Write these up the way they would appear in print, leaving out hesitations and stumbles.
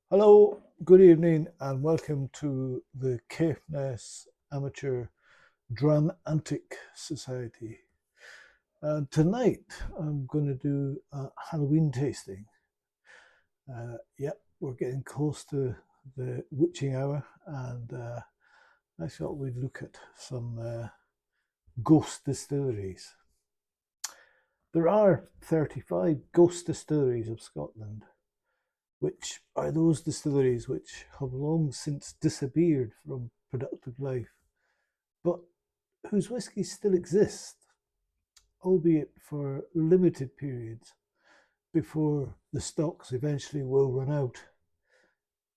Hello, good evening, and welcome to the Caithness Amateur Dramatic Society. Tonight, I'm going to do a Halloween tasting. Yep, we're getting close to the witching hour, and I thought we'd look at some ghost distilleries. There are 35 ghost distilleries of Scotland, which are those distilleries which have long since disappeared from productive life, but whose whisky still exists, albeit for limited periods before the stocks eventually will run out.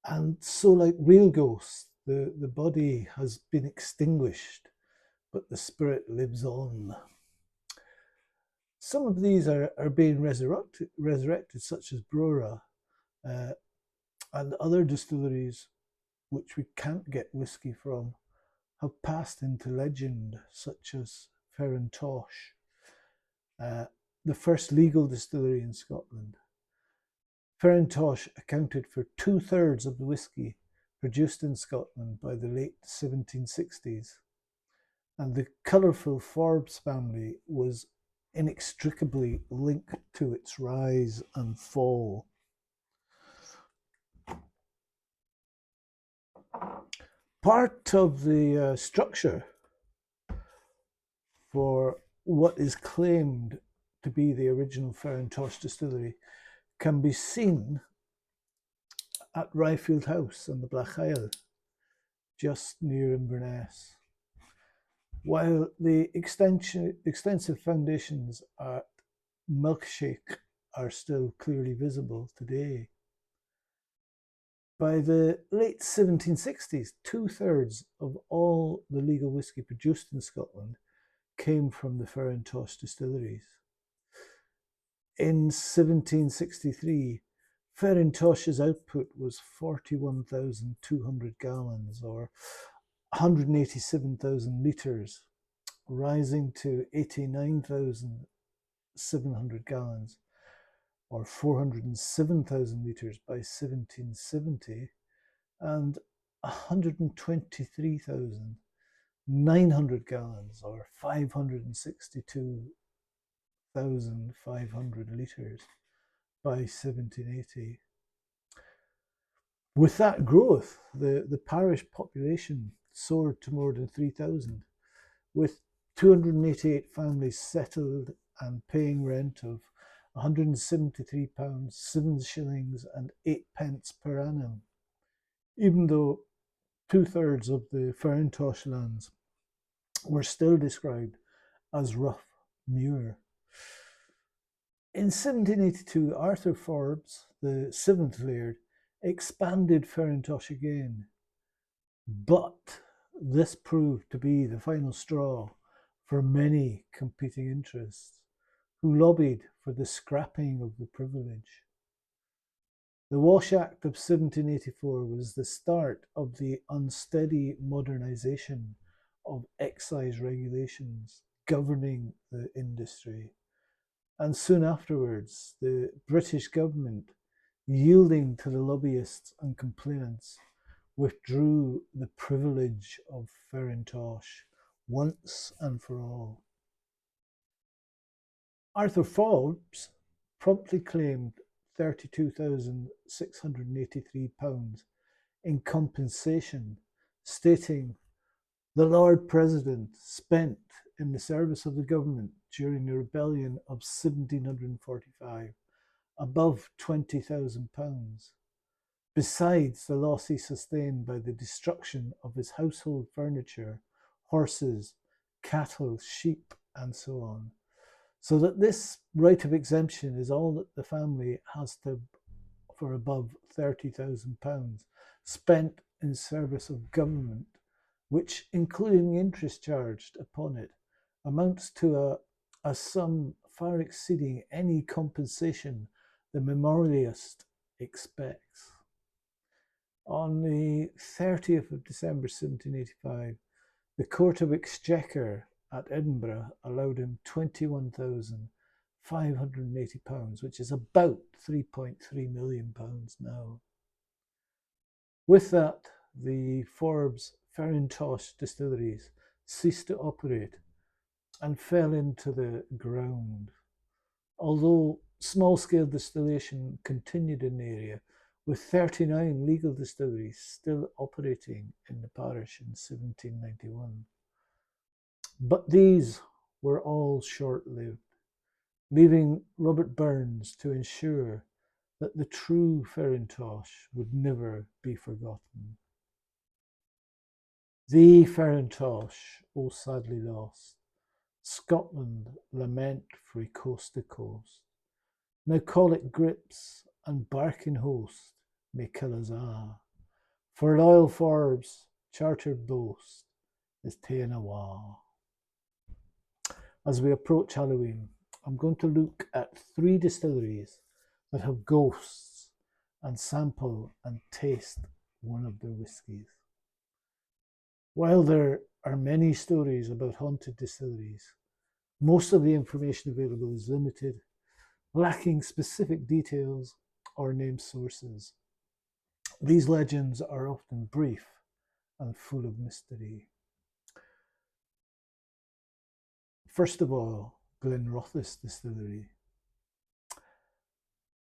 And so, like real ghosts, the body has been extinguished, but the spirit lives on. Some of these are being resurrected, such as Brora, uh, and other distilleries which we can't get whisky from have passed into legend, such as Tosh, uh, the first legal distillery in Scotland. Tosh accounted for two-thirds of the whisky produced in Scotland by the late 1760s, and the colourful Forbes family was inextricably linked to its rise and fall. Part of the structure for what is claimed to be the original Tosh distillery can be seen at Ryfield House on the Black Isle, just near Inverness. While the extensive foundations at Milkshake are still clearly visible today. By the late 1760s, two-thirds of all the legal whisky produced in Scotland came from the Tosh distilleries. In 1763, Tosh's output was 41,200 gallons, or 187,000 litres, rising to 89,700 gallons, or 407,000 litres by 1770, and 123,900 gallons, or 562,500 litres by 1780. With that growth, the parish population soared to more than 3,000, with 288 families settled and paying rent of £173, 7 shillings and 8 pence per annum, even though two-thirds of the Tosh lands were still described as rough muir. In 1782, Arthur Forbes, the seventh laird, expanded Tosh again, but this proved to be the final straw for many competing interests who lobbied for the scrapping of the privilege. The Wash Act of 1784 was the start of the unsteady modernisation of excise regulations governing the industry. And soon afterwards, the British government, yielding to the lobbyists and complainants, withdrew the privilege of Tosh once and for all. Arthur Forbes promptly claimed £32,683 in compensation, stating, "The Lord President spent in the service of the government during the rebellion of 1745 above £20,000, besides the loss he sustained by the destruction of his household furniture, horses, cattle, sheep, and so on. So that this right of exemption is all that the family has to for above £30,000 spent in service of government, which, including the interest charged upon it, amounts to a sum far exceeding any compensation the memorialist expects." On the 30th of December 1785, the Court of Exchequer at Edinburgh allowed him £21,580, which is about £3.3 million now. With that, the Forbes Farintosh distilleries ceased to operate and fell into the ground. Although small-scale distillation continued in the area, with 39 legal distilleries still operating in the parish in 1791. But these were all short-lived, leaving Robert Burns to ensure that the true Farintosh would never be forgotten. The Farintosh, oh sadly lost, Scotland lament frae coast to coast. Now call it grips and barking host may kill us a'. For loyal Forbes' chartered boast is ta'en awa'. As we approach Halloween, I'm going to look at 3 distilleries that have ghosts and sample and taste one of their whiskies. While there are many stories about haunted distilleries, most of the information available is limited, lacking specific details or named sources. These legends are often brief and full of mystery. First of all, Glenrothes Distillery.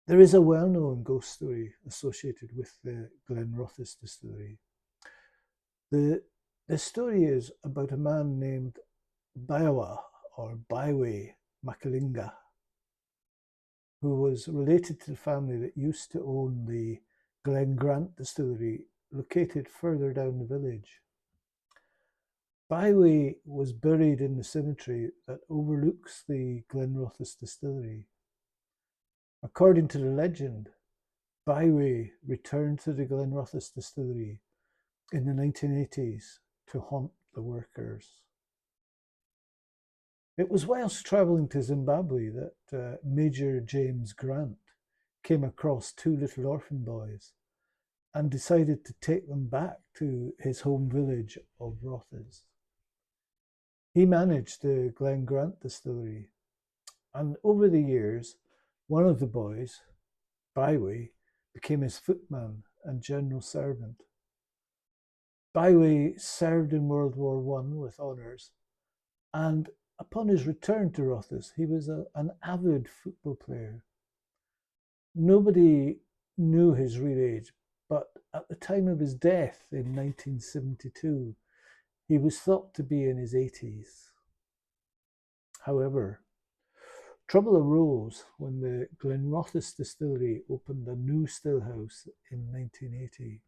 There is a well-known ghost story associated with the Glenrothes Distillery. The story is about a man named Baiwa or Baiwe Makalinga, who was related to the family that used to own the Glengrant distillery located further down the village. Baiwe was buried in the cemetery that overlooks the Glenrothes distillery. According to the legend, Baiwe returned to the Glenrothes distillery in the 1980s to haunt the workers. It was whilst travelling to Zimbabwe that Major James Grant came across 2 little orphan boys and decided to take them back to his home village of Rothes. He managed the Glengrant distillery, and over the years, one of the boys, Baiwe, became his footman and general servant. Baiwe served in World War I with honours, and upon his return to Rothes, he was an avid football player. Nobody knew his real age, but at the time of his death in 1972, he was thought to be in his 80s. However, trouble arose when the Glenrothes distillery opened a new stillhouse in 1980.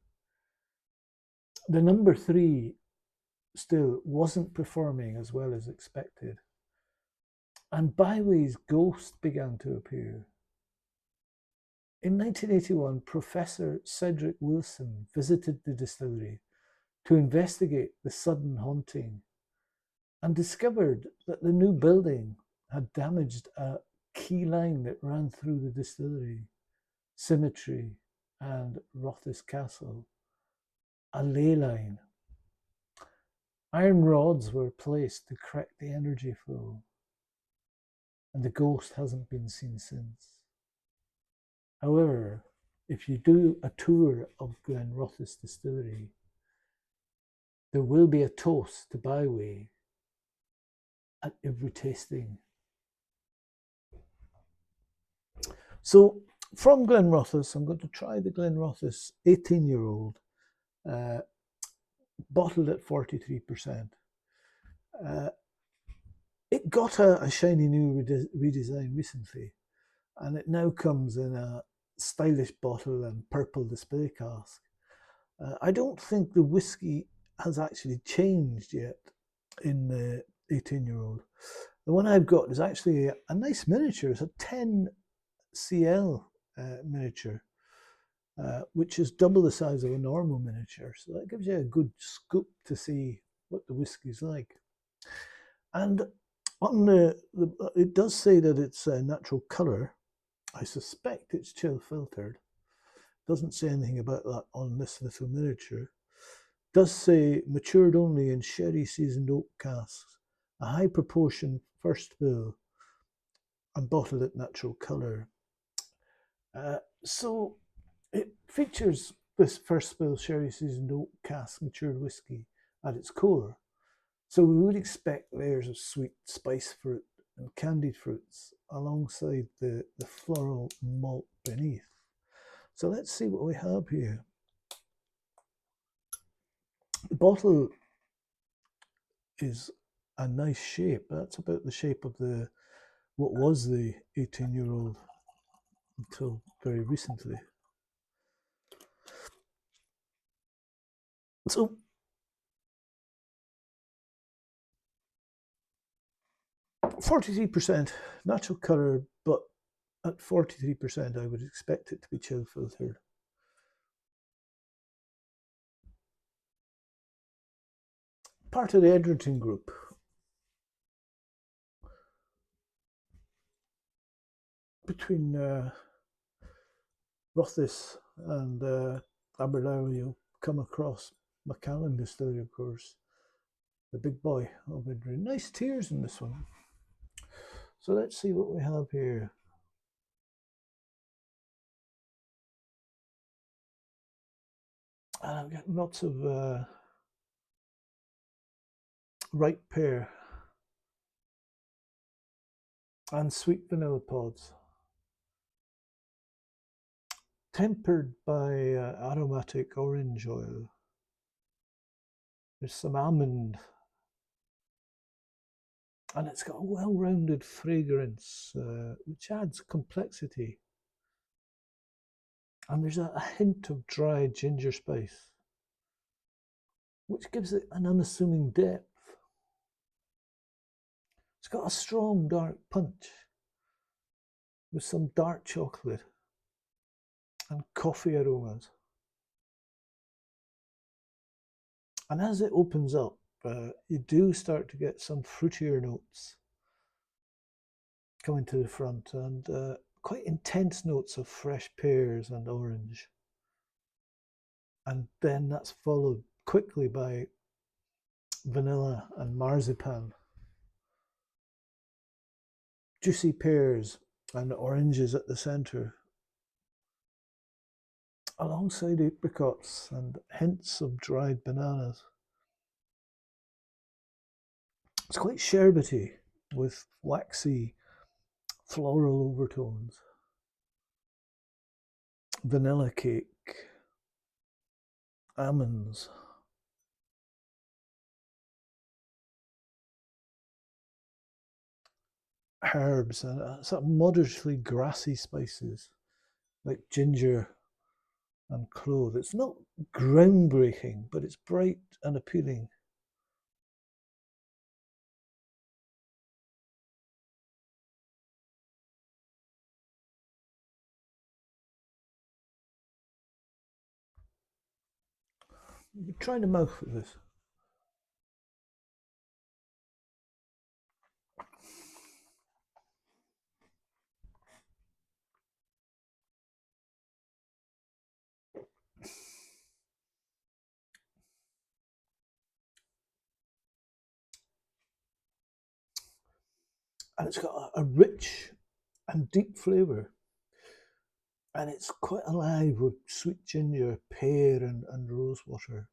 The number 3 still wasn't performing as well as expected, and Baiwe's ghost began to appear. In 1981, Professor Cedric Wilson visited the distillery to investigate the sudden haunting and discovered that the new building had damaged a key line that ran through the distillery, cemetery, and Rothes Castle, a ley line. Iron rods were placed to correct the energy flow, and the ghost hasn't been seen since. However, if you do a tour of Glenrothes Distillery, there will be a toast to Baiwe at every tasting. So from Glenrothes, I'm going to try the Glenrothes 18-year-old, bottled at 43%. It got a shiny new redesign recently, and it now comes in a stylish bottle and purple display cask. I don't think the whiskey has actually changed yet in the 18-year-old. The one I've got is actually a nice miniature. It's a 10 cl miniature, which is double the size of a normal miniature. So that gives you a good scoop to see what the whiskey's like. And on it does say that it's a natural colour. I suspect it's chill filtered. Doesn't say anything about that on this little miniature. Does say matured only in sherry seasoned oak casks, a high proportion first fill, and bottled at natural colour. So it features this first spill sherry seasoned oak cask matured whiskey at its core. So we would expect layers of sweet spice fruit and candied fruits alongside the floral malt beneath. So let's see what we have here. The bottle is a nice shape. That's about the shape of the what was the 18-year-old until very recently. So 43% natural colour, but at 43% I would expect it to be chill filtered. Part of the Edgerton group. Between Rothes and Aberlour, you'll come across Macallan Distillery, of course, the big boy of Edgerton. Nice tears in this one. So let's see what we have here. And I've got lots of ripe pear and sweet vanilla pods, tempered by aromatic orange oil. There's some almond, and it's got a well-rounded fragrance, which adds complexity. And there's a hint of dry ginger spice, which gives it an unassuming depth. It's got a strong dark punch with some dark chocolate and coffee aromas. And as it opens up, you do start to get some fruitier notes coming to the front, and quite intense notes of fresh pears and orange. And then that's followed quickly by vanilla and marzipan. Juicy pears and oranges at the centre, alongside apricots and hints of dried bananas. It's quite sherbety with waxy floral overtones. Vanilla cake, almonds, herbs, and sort of moderately grassy spices like ginger and clove. It's not groundbreaking, but it's bright and appealing. Try the mouth with this. And it's got a rich and deep flavour. And it's quite alive with sweet ginger, pear, and rosewater.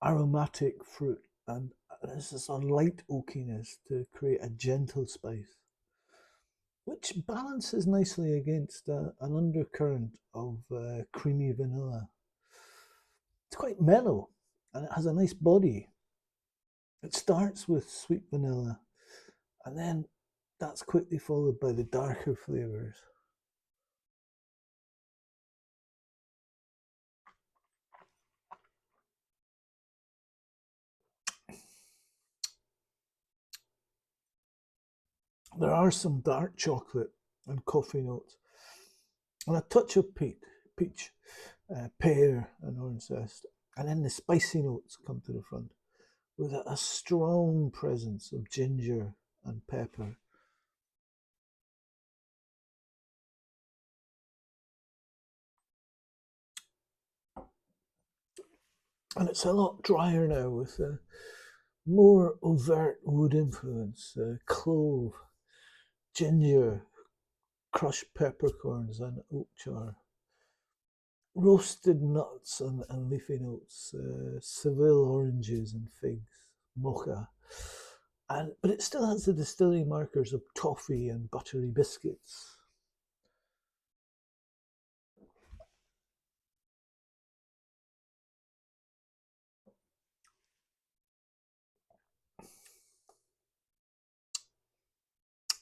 Aromatic fruit, and there's this light oakiness to create a gentle spice, which balances nicely against an undercurrent of creamy vanilla. It's quite mellow, and it has a nice body. It starts with sweet vanilla, and then that's quickly followed by the darker flavours. There are some dark chocolate and coffee notes, and a touch of peach, pear, and orange zest. And then the spicy notes come to the front with a strong presence of ginger and pepper. And it's a lot drier now with a more overt wood influence, clove, ginger, crushed peppercorns, and oak char. roasted nuts and leafy notes, Seville oranges and figs, mocha. But it still has the distilling markers of toffee and buttery biscuits.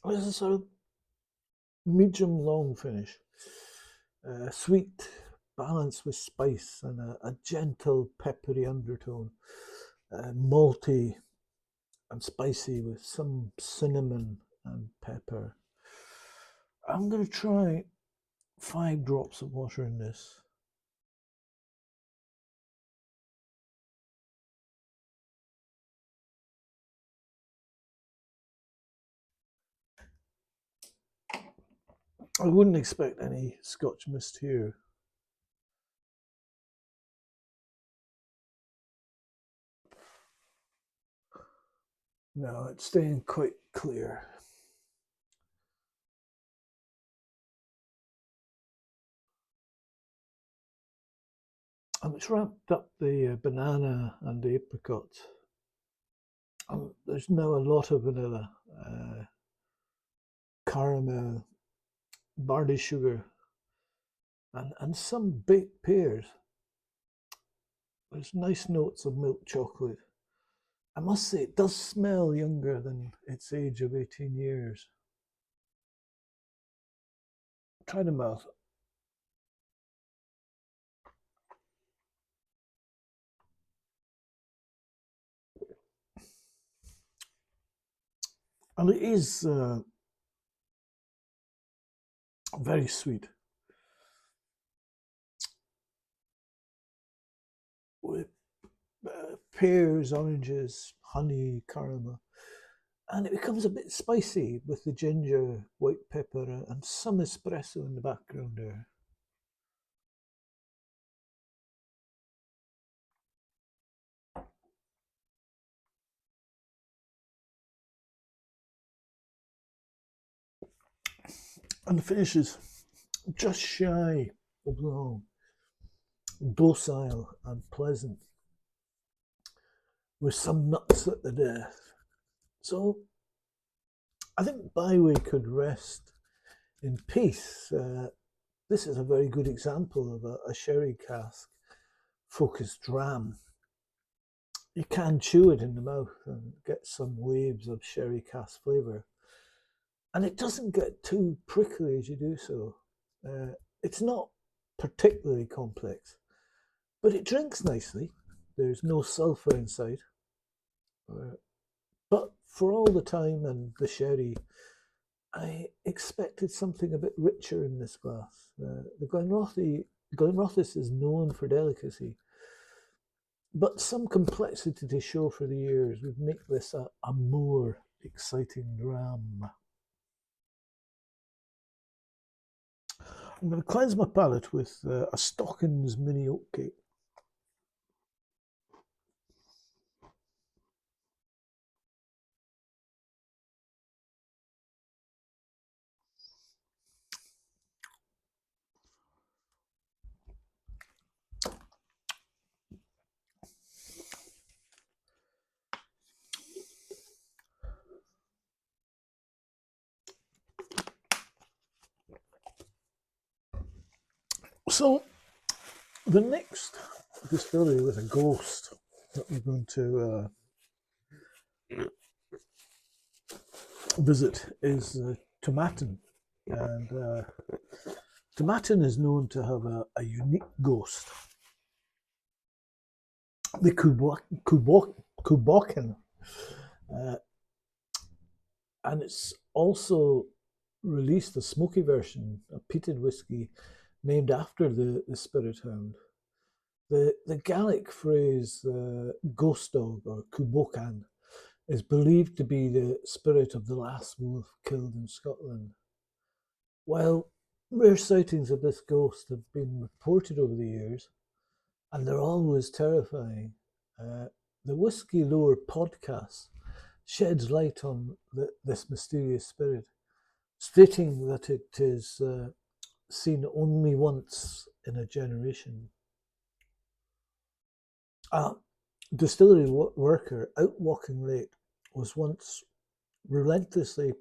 There's a sort of medium long finish, sweet, balanced with spice and a gentle peppery undertone, malty and spicy with some cinnamon and pepper. I'm going to try 5 drops of water in this. I wouldn't expect any Scotch mist here. No, it's staying quite clear. And it's wrapped up the banana and the apricot. There's now a lot of vanilla, caramel, barley sugar, and some baked pears. There's nice notes of milk chocolate. I must say, it does smell younger than its age of 18 years. Try the mouth. And it is very sweet, with pears, oranges, honey, caramel. And it becomes a bit spicy with the ginger, white pepper, and some espresso in the background there. And the finish is just shy of long, docile and pleasant, with some nuts at the death. So I think Byway could rest in peace. This is a very good example of a sherry cask focused dram. You can chew it in the mouth and get some waves of sherry cask flavour. And it doesn't get too prickly as you do so. It's not particularly complex, but it drinks nicely. There's no sulphur inside. But for all the time and the sherry, I expected something a bit richer in this glass. The Glenrothes is known for delicacy, but some complexity to show for the years would make this a more exciting dram. I'm going to cleanse my palate with a Stockings mini oatcake. So, the next distillery with a ghost that we're going to visit is Tomatin. And Tomatin is known to have a unique ghost, the Kubokin. Uh, and it's also released a smoky version, a peated whiskey named after the spirit hound. The Gaelic phrase ghost dog or Kubokan is believed to be the spirit of the last wolf killed in Scotland. While rare sightings of this ghost have been reported over the years, and they're always terrifying, the Whiskey Lore podcast sheds light on this mysterious spirit, stating that it is seen only once in a generation. A distillery worker out walking late was once relentlessly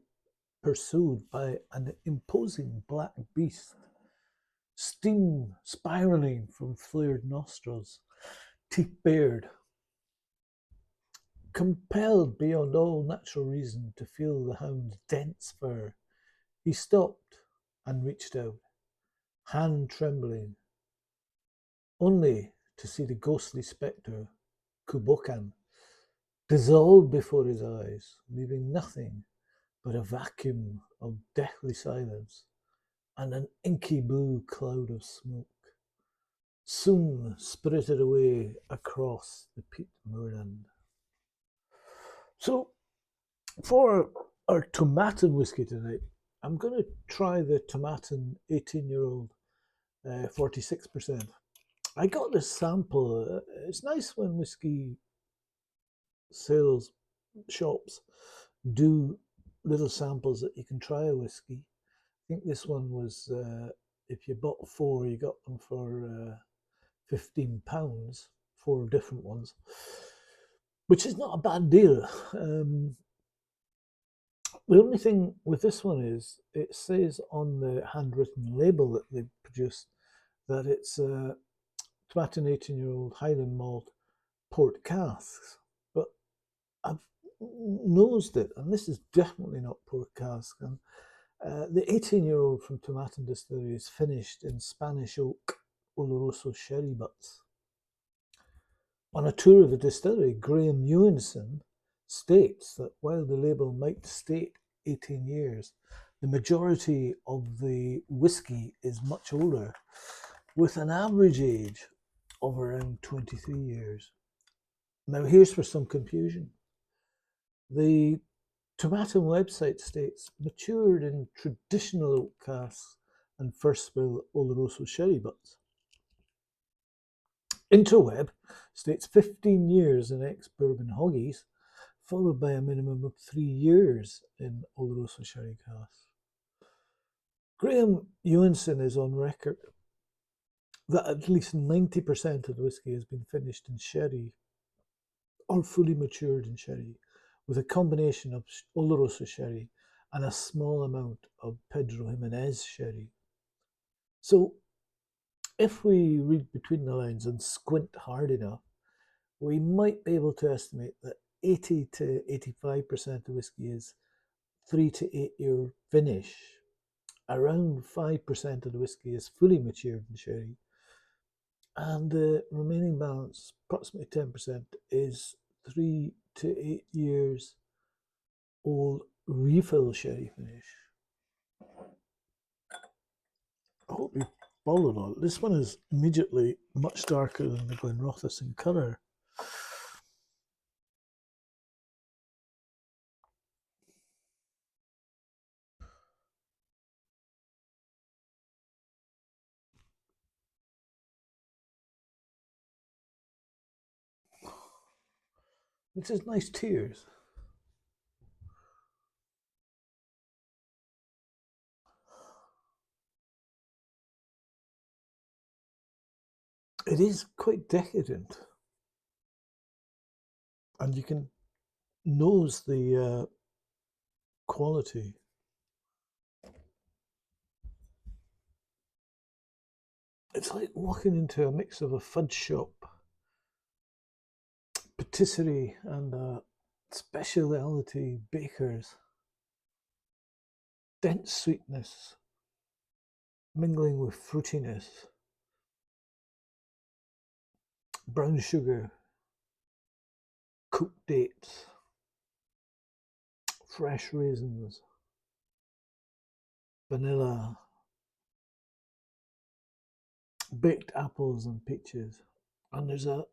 pursued by an imposing black beast, steam spiraling from flared nostrils, teeth bared. Compelled beyond all natural reason to feel the hound's dense fur, he stopped and reached out, hand trembling, only to see the ghostly spectre, Kubokan, dissolve before his eyes, leaving nothing but a vacuum of deathly silence and an inky blue cloud of smoke, soon spirited away across the peat moorland. So, for our Tomatin whiskey tonight, I'm going to try the Tomatin 18-year-old 46%. I got this sample. It's nice when whiskey sales shops do little samples that you can try a whiskey. I think this one was, if you bought four, you got them for £15, four different ones, which is not a bad deal. The only thing with this one is it says on the handwritten label that they produced that it's Tomatin 18-year-old Highland malt port casks, but I've nosed it, and this is definitely not port cask. And the 18-year-old from Tomatin Distillery is finished in Spanish oak Oloroso sherry butts. On a tour of the distillery, Graham Ewanson states that while the label might state 18 years, the majority of the whiskey is much older, with an average age of around 23 years. Now, here's for some confusion. The Tomatin website states matured in traditional oak casks and first fill Oloroso sherry butts. Interweb states 15 years in ex-bourbon hoggies, followed by a minimum of 3 years in Oloroso sherry casks. Graham Ewanson is on record that at least 90% of the whiskey has been finished in sherry or fully matured in sherry, with a combination of Oloroso sherry and a small amount of Pedro Jimenez sherry. So, if we read between the lines and squint hard enough, we might be able to estimate that 80 to 85% of whiskey is 3 to 8 year finish. Around 5% of the whiskey is fully matured in sherry, and the remaining balance, approximately 10%, is 3 to 8 years old refill sherry finish. I hope you followed all. This one is immediately much darker than the Glenrothes in colour. This is nice tears. It is quite decadent, and you can nose the quality. It's like walking into a mix of a fudge shop, patisserie, and a specialty bakers. Dense sweetness mingling with fruitiness, brown sugar, cooked dates, fresh raisins, vanilla, baked apples and peaches. And there's a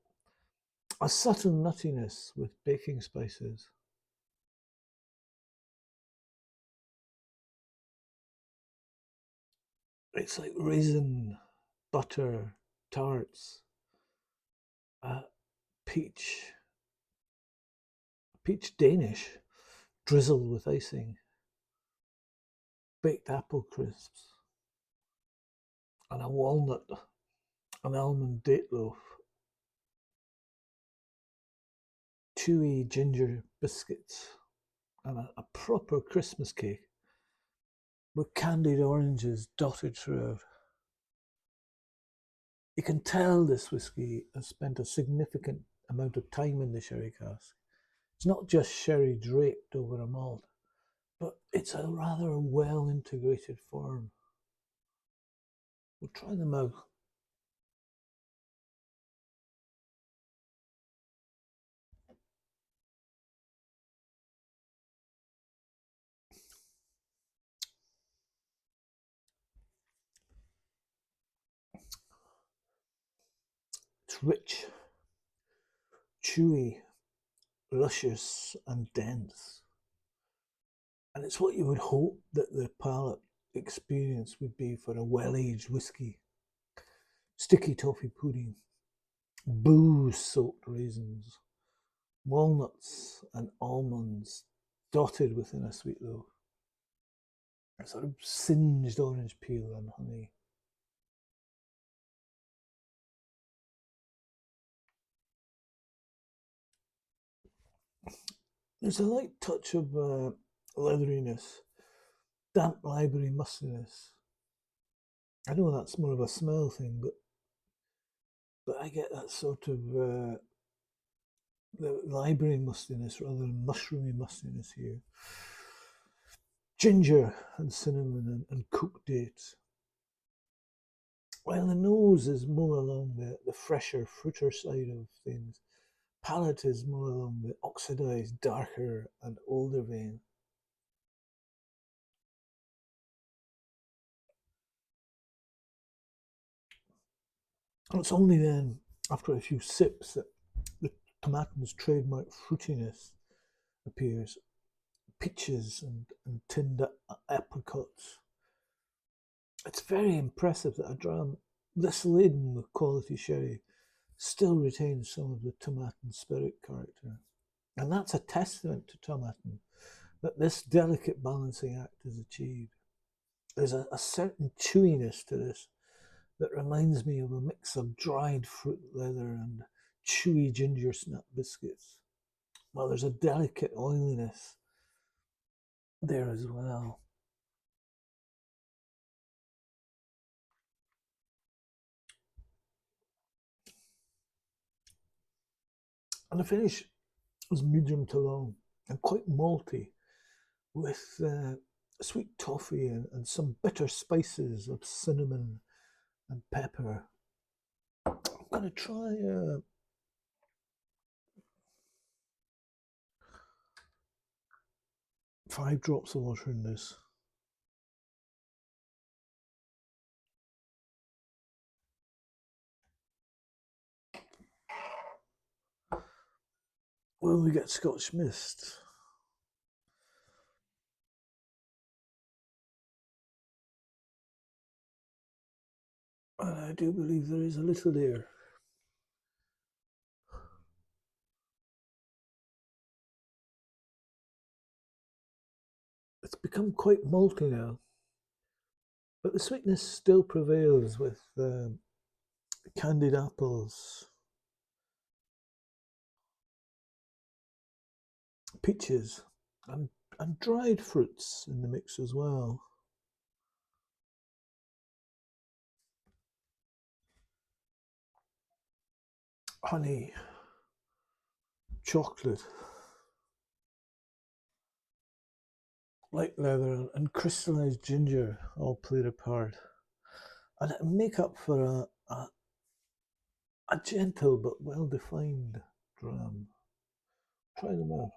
subtle nuttiness with baking spices. It's like raisin, butter, tarts, peach Danish, drizzled with icing, baked apple crisps, and a walnut an almond date loaf, chewy ginger biscuits, and a proper Christmas cake with candied oranges dotted throughout. You can tell this whisky has spent a significant amount of time in the sherry cask. It's not just sherry draped over a malt, but it's a rather well integrated form. We'll try them out. It's rich, chewy, luscious, and dense. And it's what you would hope that the palate experience would be for a well aged whisky. Sticky toffee pudding, booze soaked raisins, walnuts and almonds dotted within a sweet loaf, a sort of singed orange peel and honey. There's a light touch of leatheriness, damp library mustiness. I know that's more of a smell thing, but I get that sort of the library mustiness rather than mushroomy mustiness here. Ginger and cinnamon and cooked dates. While the nose is more along the fresher, fruiter side of things, palate is more along the oxidized, darker, and older vein. And it's only then, after a few sips, that the Tomatin's trademark fruitiness appears. Peaches and tinned apricots. It's very impressive that a dram this laden with quality sherry still retains some of the Tomatin spirit character. And that's a testament to Tomatin that this delicate balancing act is achieved. There's a certain chewiness to this that reminds me of a mix of dried fruit leather and chewy ginger snap biscuits. Well, there's a delicate oiliness there as well. And the finish was medium to long and quite malty, with sweet toffee and some bitter spices of cinnamon and pepper. I'm going to try 5 drops of water in this. Will we get Scotch mist? And I do believe there is a little there. It's become quite malty now, but the sweetness still prevails with candied apples, peaches, and, and dried fruits in the mix as well. Honey, chocolate, light leather, and crystallized ginger all played a part. And it make up for a gentle but well defined dram. Try them out.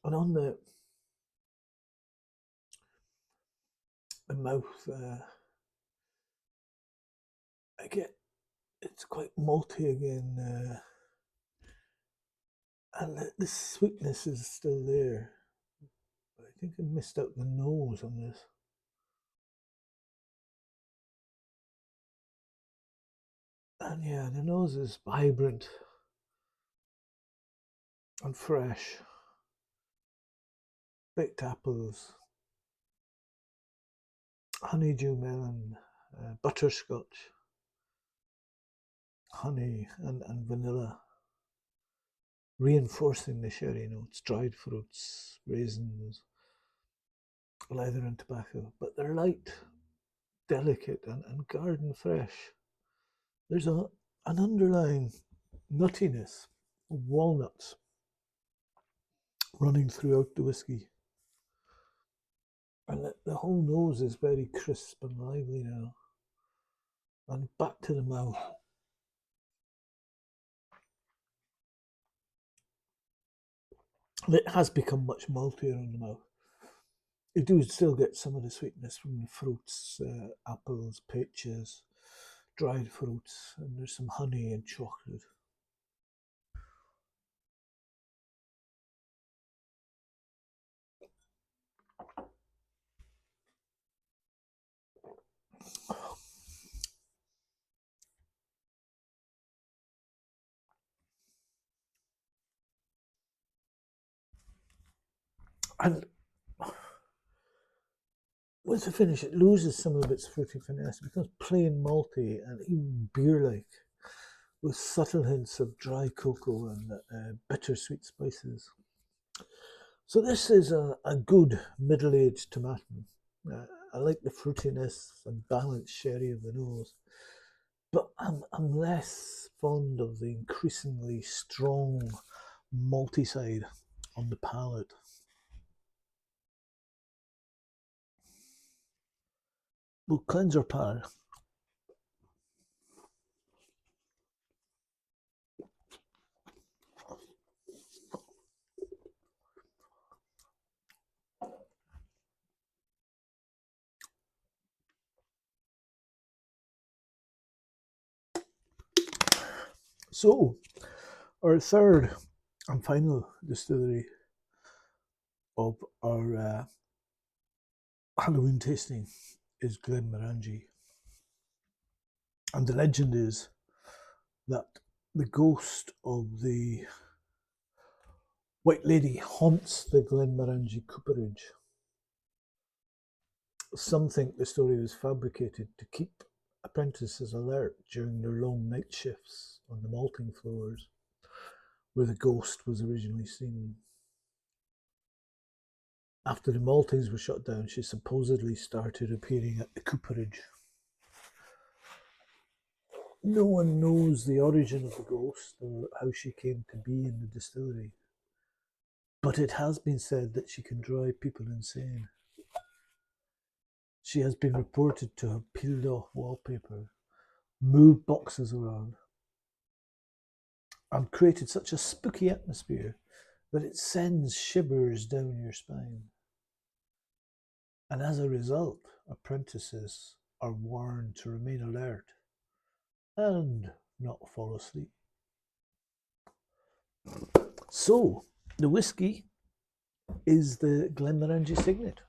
And on the mouth, I get it's quite malty again, and the sweetness is still there. But I think I missed out the nose on this. And yeah, the nose is vibrant and fresh. Baked apples, honeydew melon, butterscotch, honey and vanilla, reinforcing the sherry notes, dried fruits, raisins, leather and tobacco. But they're light, delicate and garden fresh. There's an underlying nuttiness of walnuts running throughout the whiskey. And the whole nose is very crisp and lively now. And back to the mouth. It has become much maltier on the mouth. You do still get some of the sweetness from the fruits, apples, peaches, dried fruits, and there's some honey and chocolate. And with the finish, it loses some of its fruity finesse. It becomes plain malty and even beer-like, with subtle hints of dry cocoa and bittersweet spices. So this is a good middle-aged Tomatin. I like the fruitiness and balanced sherry of the nose, but I'm less fond of the increasingly strong malty side on the palate. We'll cleanse our palate. So, our third and final distillery of our Halloween tasting is Glenmorangie. And the legend is that the ghost of the White Lady haunts the Glenmorangie cooperage. Some think the story was fabricated to keep apprentices alert during their long night shifts on the malting floors, where the ghost was originally seen. After the maltings were shut down, she supposedly started appearing at the cooperage. No one knows the origin of the ghost or how she came to be in the distillery, but it has been said that she can drive people insane. She has been reported to have peeled off wallpaper, moved boxes around, and created such a spooky atmosphere that it sends shivers down your spine. And as a result, apprentices are warned to remain alert and not fall asleep. So, the whiskey is the Glenmorangie Signet,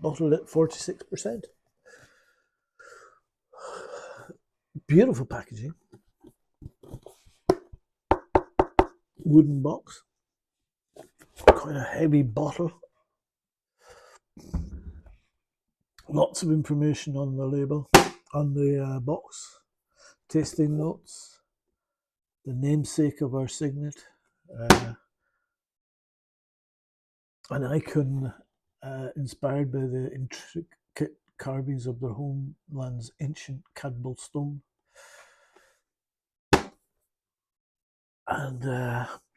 bottled at 46%. Beautiful packaging, wooden box, quite a heavy bottle. Lots of information on the label, on the box, tasting notes, the namesake of our signet, an icon inspired by the intricate carvings of their homeland's ancient Cadboll stone. And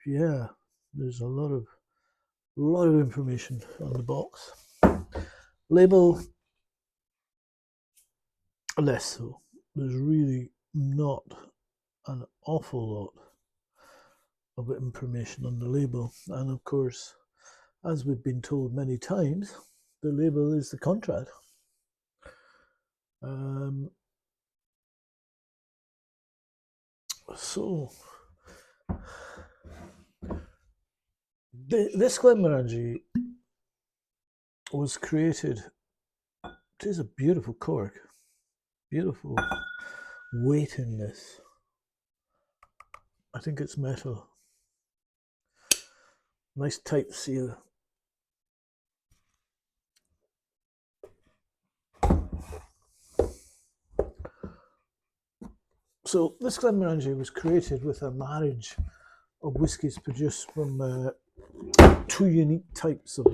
yeah, there's a lot of information on the box. Label, less so. There's really not an awful lot of information on the label. And of course, as we've been told many times, the label is the contract. So, this Glenmorangie was created. It is a beautiful cork, beautiful weight in this. I think it's metal. Nice tight seal. So this Glenmorangie was created with a marriage of whiskies produced from two unique types of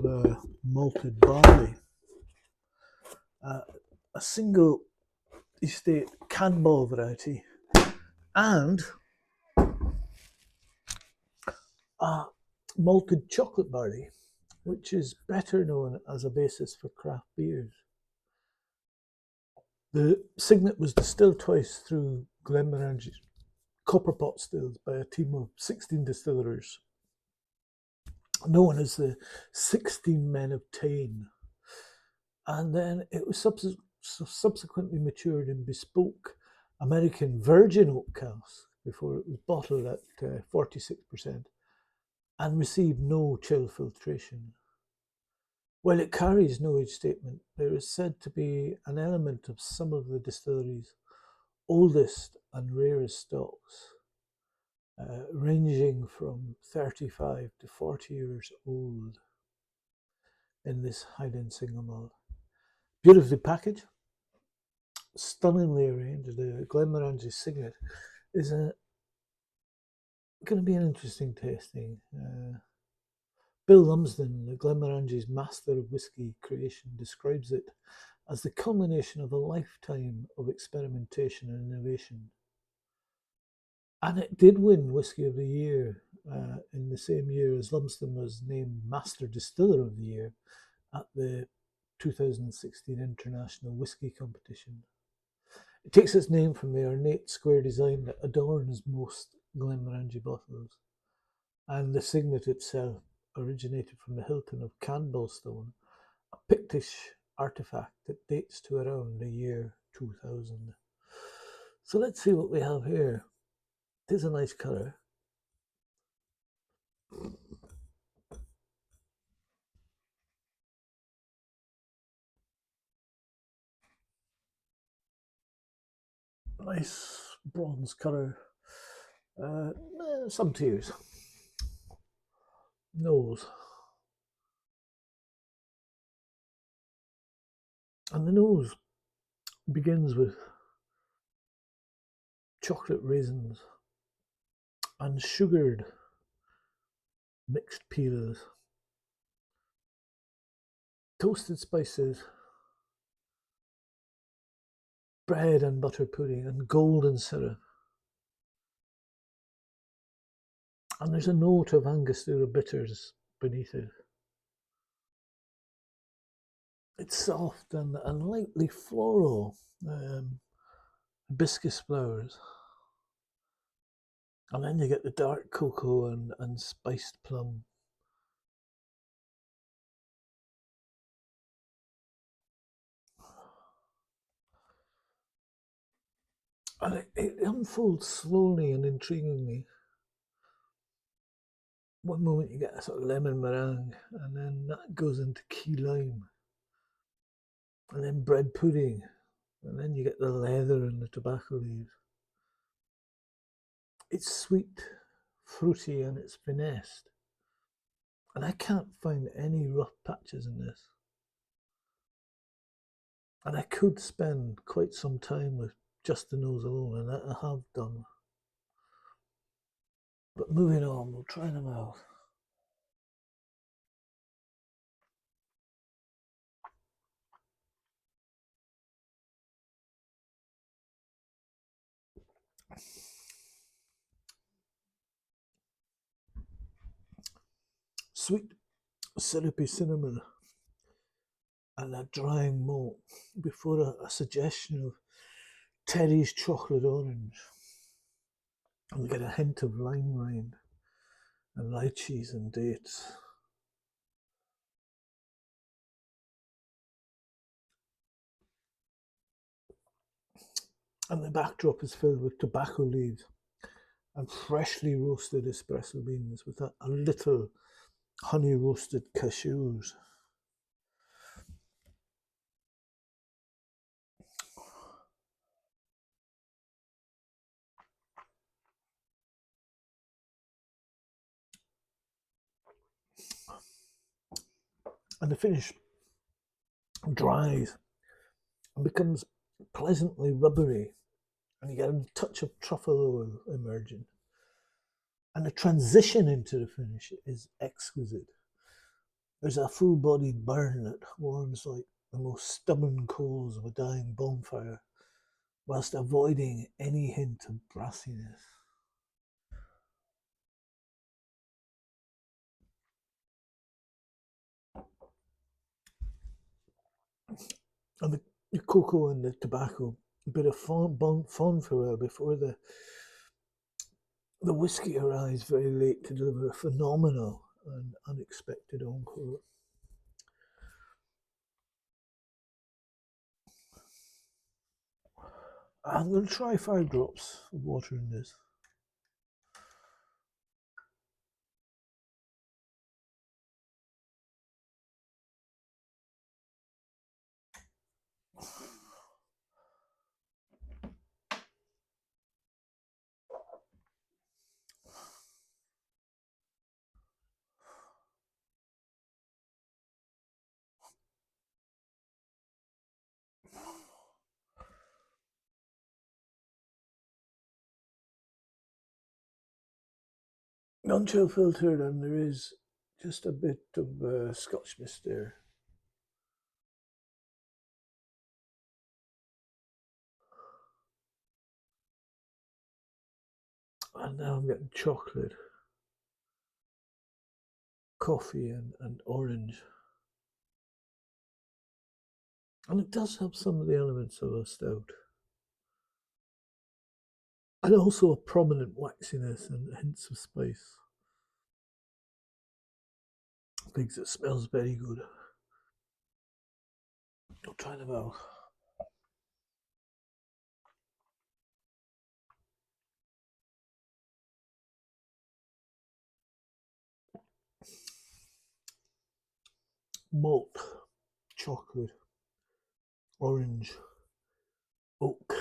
malted barley. A single estate Canball variety and a malted chocolate barley, which is better known as a basis for craft beers. The Signet was distilled twice through Glenmorangie copper pot stills by a team of 16 distillers, known as the 16 Men of Tain. And then it was subsequently matured in bespoke American virgin oak casks before it was bottled at 46% and received no chill filtration. While it carries no age statement, there is said to be an element of some of the distillery's oldest and rarest stocks, ranging from 35 to 40 years old in this Highland single malt. Beautifully packaged, stunningly arranged. The Glenmorangie Signet is going to be an interesting tasting. Bill Lumsden, the Glenmorangie's master of whisky creation, describes it as the culmination of a lifetime of experimentation and innovation. And it did win Whisky of the Year in the same year as Lumsden was named Master Distiller of the Year at the 2016 International Whisky Competition. It takes its name from the ornate square design that adorns most Glenmorangie bottles, and the signet itself originated from the Hilton of Campbellstone, a Pictish artifact that dates to around the year 2000. So let's see what we have here. It is a nice colour. Nice bronze colour. Some tears. Nose. And the nose begins with chocolate raisins and sugared mixed peels, toasted spices, bread and butter pudding, and golden syrup. And there's a note of Angostura bitters beneath it. It's soft and lightly floral, hibiscus flowers. And then you get the dark cocoa and spiced plum. And it unfolds slowly and intriguingly. One moment you get a sort of lemon meringue, and then that goes into key lime, and then bread pudding, and then you get the leather and the tobacco leaves. It's sweet, fruity, and it's finessed. And I can't find any rough patches in this. And I could spend quite some time with just the nose alone, and I have done. But moving on, we'll try them out. Sweet, syrupy cinnamon and a drying malt before a suggestion of Terry's chocolate orange. And we get a hint of lime rind and lychees and dates. And the backdrop is filled with tobacco leaves and freshly roasted espresso beans with a little honey roasted cashews. And the finish dries and becomes pleasantly rubbery, and you get a touch of truffle oil emerging. And the transition into the finish is exquisite. There's a full-bodied burn that warms like the most stubborn coals of a dying bonfire, whilst avoiding any hint of brassiness. And the cocoa and the tobacco, a bit of fond farewell before the whiskey arrives very late to deliver a phenomenal and unexpected encore. I'm going to try 5 drops of water in this. Non-chill filtered, and there is just a bit of Scotch mist there. And now I'm getting chocolate, coffee, and orange. And it does have some of the elements of a stout. And also a prominent waxiness and hints of spice. I think it smells very good. I'll try them out. Malt, chocolate, orange, oak,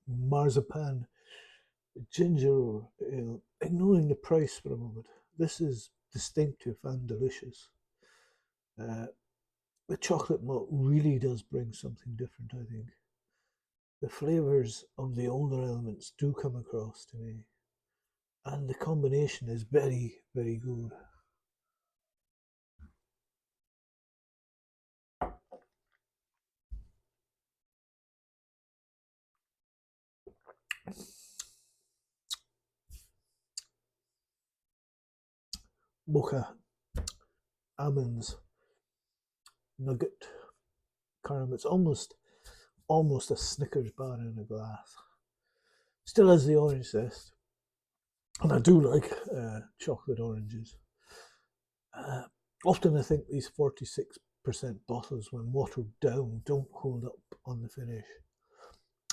marzipan, ginger ale. Ignoring the price for a moment, this is distinctive and delicious. Uh, the chocolate malt really does bring something different, I think. The flavours of the older elements do come across to me, and the combination is very, very good. Mocha, almonds, nugget, caramel. It's almost a Snickers bar in a glass. Still has the orange zest, and I do like chocolate oranges. Uh, Often I think these 46% bottles, when watered down, don't hold up on the finish,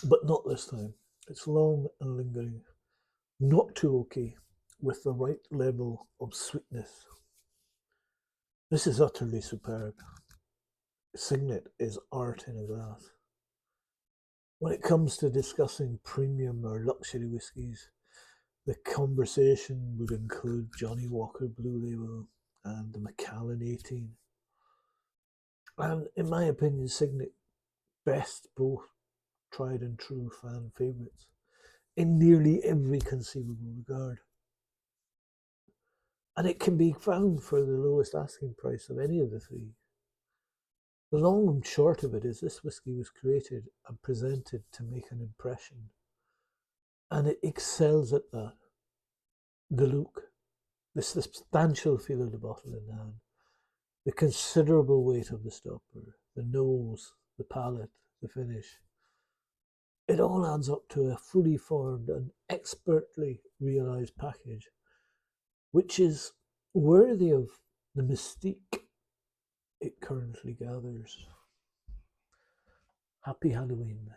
but not this time. It's long and lingering, not too oaky, with the right level of sweetness. This is utterly superb. Signet is art in a glass. When it comes to discussing premium or luxury whiskies, the conversation would include Johnnie Walker Blue Label and the Macallan 18. And in my opinion, Signet best both tried and true fan favourites in nearly every conceivable regard. And it can be found for the lowest asking price of any of the three. The long and short of it is this whisky was created and presented to make an impression. And it excels at that. The look, the substantial feel of the bottle in the hand, the considerable weight of the stopper, the nose, the palate, the finish. It all adds up to a fully formed and expertly realised package, which is worthy of the mystique it currently gathers. Happy Halloween.